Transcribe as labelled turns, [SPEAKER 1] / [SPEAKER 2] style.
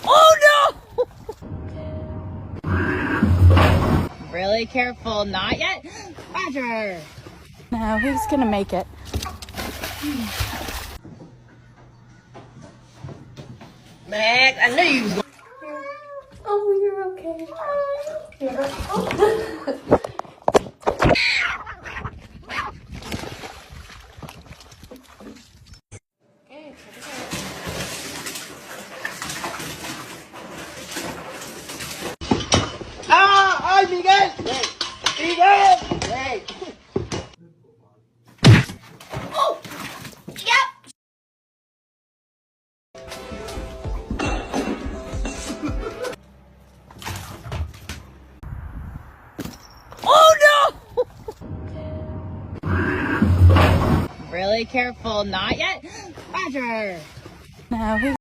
[SPEAKER 1] Oh no! Really careful, not yet. Roger.
[SPEAKER 2] No, he's gonna make it.
[SPEAKER 1] Max, I knew you was going.
[SPEAKER 3] Oh, you're okay.
[SPEAKER 1] ¡Ay, Miguel! ¡Miguel! ¡Hey!
[SPEAKER 3] Oh, yep.
[SPEAKER 1] Oh no! Really careful, not yet. Roger.
[SPEAKER 2] No, he's